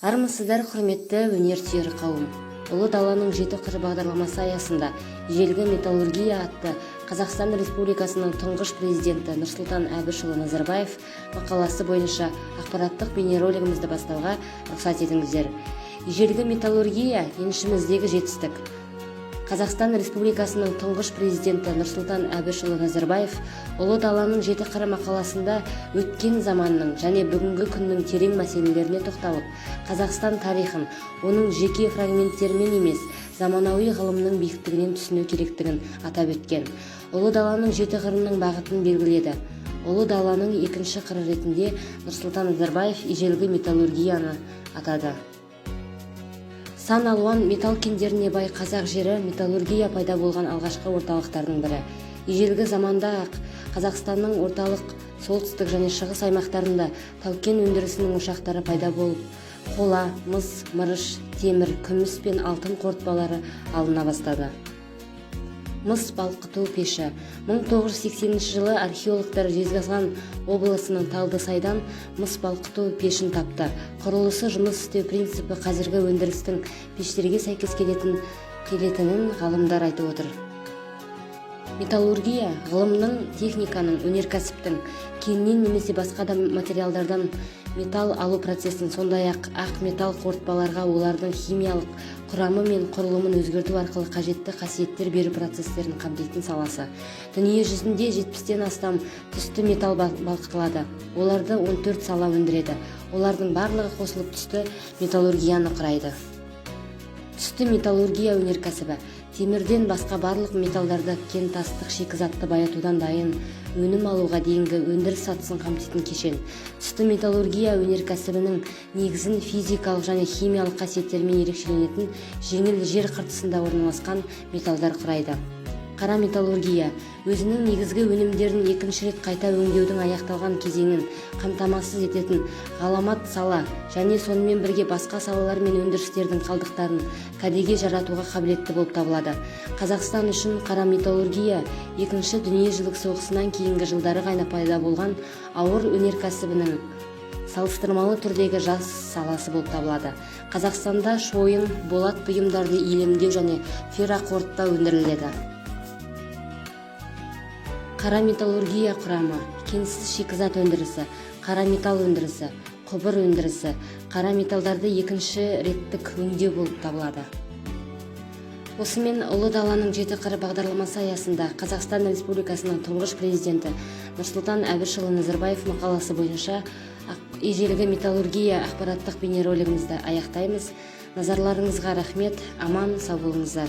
Армысыздар, құрметті өнер қауым. Ұлы даланың 7 қыры бағдарламасы аясында ежелгі металлургия атты Қазақстан Республикасының тұңғыш президенті Нұрсұлтан Әбішұлы Назарбаев мақаласы бойынша ақпараттық бейнеролигімізді бастауға рұқсат етіңіздер. Ежелгі металлургия еншіміздегі жетістік. Қазақстан Республикасының тұңғыш президенті Нұрсұлтан Әбішұлы Назарбаев Ұлы даланың 7 қыры мақаласында өткен заманның және бүгінгі күннің терең мәселелеріне тоқталып, Қазақстан тарихын оның жеке фрагменттерімен емес, заманауи ғылымның биіктігінен түсіну керектігін атап өткен. Ұлы даланың 7 қырының бағытын белгіледі. Ұлы даланың екінші қыры ретінде Нұрсұлтан Назарбаев ежелгі металлургияны атады. Сан алуан металл кендеріне бай қазақ жері металлургия пайда болған алғашқы орталықтардың бірі. Ежелгі заманда Қазақстанның орталық, солтүстік және шығыс аймақтарында тау-кен өндірісінің ошақтары пайда болып, қола, мыс, мырыш, темір, күміс пен алтын қорытпалары алына бастады. Мыс балқыту пеші. 1980 жылы археологтар Жезқазған облысының Талдысайдан мыс балқыту пешін тапты. Құрылысы жұмыс істеу принципі қазіргі өндірістің пештерге сәйкес келетінін ғалымдар айтып отыр. Металлургия ғылымның, техниканың, өнеркәсіптің кеннен немесе басқа да материалдардан металл алу процесін, сондай-ақ ақ металл қорытпаларға олардың химиялық құрамы мен құрылымын өзгерту арқылы қажетті қасиеттер беру процестерін қамтитын саласы. Дүние жүзінде 70-тен астам түсті металл балқытылады. Оларды 14 сала өндіреді. Олардың барлығы қосылып түсті металлургияны құрайды. Түсті металлургия өнеркәсібі. Темірден басқа барлық металлдарды кентастық шикізатты баятудан дайын өнім алуға дейінгі өндіріс сатысын қамтитын кешен. Түсті металлургия өнеркәсібінің негізін физикалық және химиялық қасиеттермен ерекшеленетін жеңіл жер қыртысында орналасқан металлдар құрайды. Қара металлургия өзінің негізгі өнімдерін екінші рет қайта өңдеудің аяқталған кезеңін қамтамасыз ететін ғаламат сала және сонымен бірге басқа салалар мен өндірістердің қалдықтарын кәдеге жаратуға қабілетті болып табылады. Қазақстан үшін қара металлургия екінші дүниежүзілік соғысынан кейінгі жылдары ғана пайда болған ауыр өнеркәсібінің салыстырмалы түрдегі жас саласы болып табылады. Қазақстанда шойын, болат бұйымдарды иілімдеу және ферроқорытпа өндіріледі. Қара металлургия құрамы: кенсіз шикізат өндірісі, қара металл өндірісі, құбыр өндірісі, қара металлдарды екінші реттік өңдеу болып табылады. Осымен Ұлы даланың 7 қыры бағдарламасы аясында Қазақстан Республикасының тұңғыш президенті Нұрсұлтан Әбішұлы Назарбаев мақаласы бойынша ежелгі металлургия ақпараттық бейнеролигімізді аяқтаймыз. Назарларыңызға рахмет, аман сау болыңыздар.